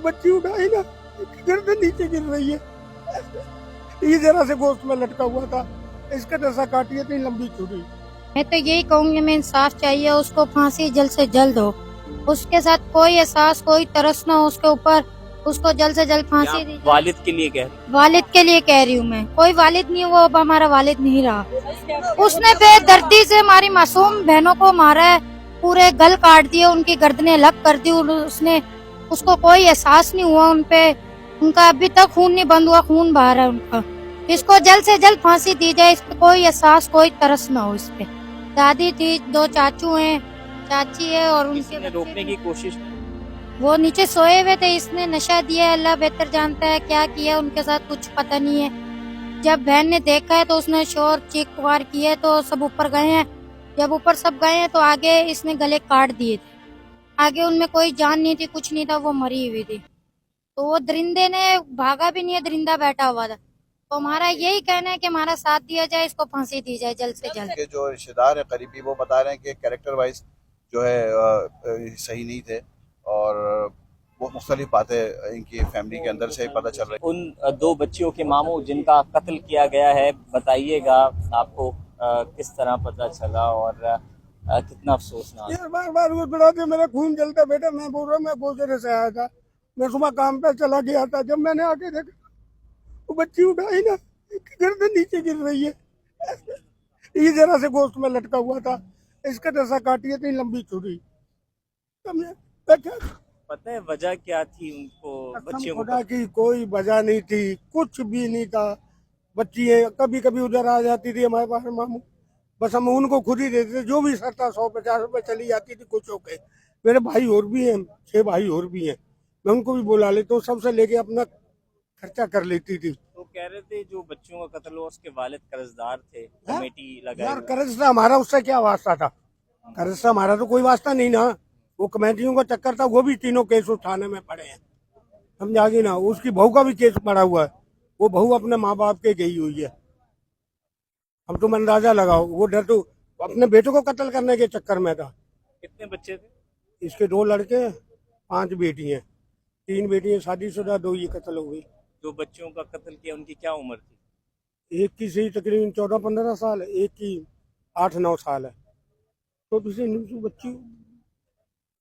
बच्ची उठाई ना, गर्दन नीचे गिर रही है। ये जरा से गोश्त में लटका हुआ था, इसका दशा काटी है, इतनी लंबी छुरी। मैं तो यही कहूंगी, मैं इंसाफ चाहिए, उसको फांसी जल्द से जल्द हो। उसके साथ कोई एहसास, कोई तरस ना हो उसके ऊपर, उसको जल्द से जल्द फांसी दी जाए। वालिद के लिए कह रहे वालिद के लिए कह रही हूँ मैं, कोई वालिद नहीं, वो अब हमारा वालिद नहीं रहा। उसने बेदर्दी से हमारी मासूम बहनों को मारा है, पूरे गल काट दिए, उनकी गर्दनें अलग कर दी उसने। उसको कोई एहसास नहीं हुआ उनपे, उनका अभी तक खून नहीं बंद हुआ, खून बहा रहा है उनका। इसको जल्द से जल्द फांसी दी जाए, इस पे कोई एहसास, कोई तरस ना हो इस पे। दादी थी, 2 चाचू हैं, चाची है और किसी उनके ने रोकने की कोशिश वो नीचे सोए हुए थे। इसने नशा दिया, अल्लाह बेहतर जानता है क्या किया उनके साथ, कुछ पता नहीं है। जब बहन ने देखा है तो उसने शोर चीख पुकार की है, तो सब ऊपर गए हैं। जब ऊपर सब गए हैं तो आगे इसने गले काट दिए थे। आगे उनमें कोई जान नहीं थी, कुछ नहीं था, वो मरी हुई थी। तो वो दरिंदे ने भागा भी नहीं है, दरिंदा बैठा हुआ था। तो हमारा यही कहना है कि हमारा साथ दिया जाए, इसको फांसी दी जाए जल्द से जल्द। के जो रिश्तेदार है करीबी, वो बता रहे हैं कि कैरेक्टर वाइज जो है सही नहीं थे, और वो मुख्तलिफ बातें इनकी फैमिली के अंदर से पता चल रही। उन 2 बच्चियों के मामू जिनका कत्ल किया गया है, बताइएगा आपको किस तरह पता चला और कितना अफसोसनाक। यार बार बार वो बढ़ा दे, मेरा खून जलता बेटा। मैं बोल रहा हूँ, मैं गोजरे से आया था, मैं सुबह काम पे चला गया था। जब मैंने आके देखा, वो बच्ची उठाई ना, गर्दन नीचे गिर रही है। ये जरा से गोश्त में लटका हुआ था, इसका दशा काटी है, इतनी लंबी छुरी। समझे? देखा, पता है वजह क्या थी उनको, बच्चियों को? खुदा की कोई वजह नहीं थी, कुछ भी नहीं था। बच्ची है, कभी कभी उधर आ जाती थी हमारे पास मामू, बस हम उनको खुद ही देते थे, जो भी सरता 100-50 रुपए चली जाती थी कुछ होके। मेरे भाई और भी हैं, 6 भाई और भी हैं, मैं उनको भी बुला लेता हूँ, सबसे लेके अपना खर्चा कर लेती थी। तो कह रहे थे जो बच्चियों का कत्ल हुआ उसके वालिद कर्जदार थे, कमेटी लगाए यार हुए। कर्ज था हमारा, उससे क्या वास्ता था? कर्ज से हमारा तो कोई वास्ता नहीं ना, वो कमेटियों का चक्कर था। वो भी तीनों केस थाने में पड़े हैं, समझा गई ना। उसकी बहू का भी केस पड़ा हुआ है, वो बहू अपने माँ बाप के गई हुई है। अब तुम अंदाजा लगाओ, वो डर तो अपने बेटे को कत्ल करने के चक्कर में था। कितने बच्चे थे? इसके 2 लड़के हैं, 5 बेटी हैं। 3 बेटी हैं शादीशुदा, 2 ये कत्ल हो गई। जो बच्चियों का कत्ल किया उनकी क्या उम्र थी? एक की सही तकरीबन 14-15 साल है, एक की 8-9 साल है। तो दूसरी बच्ची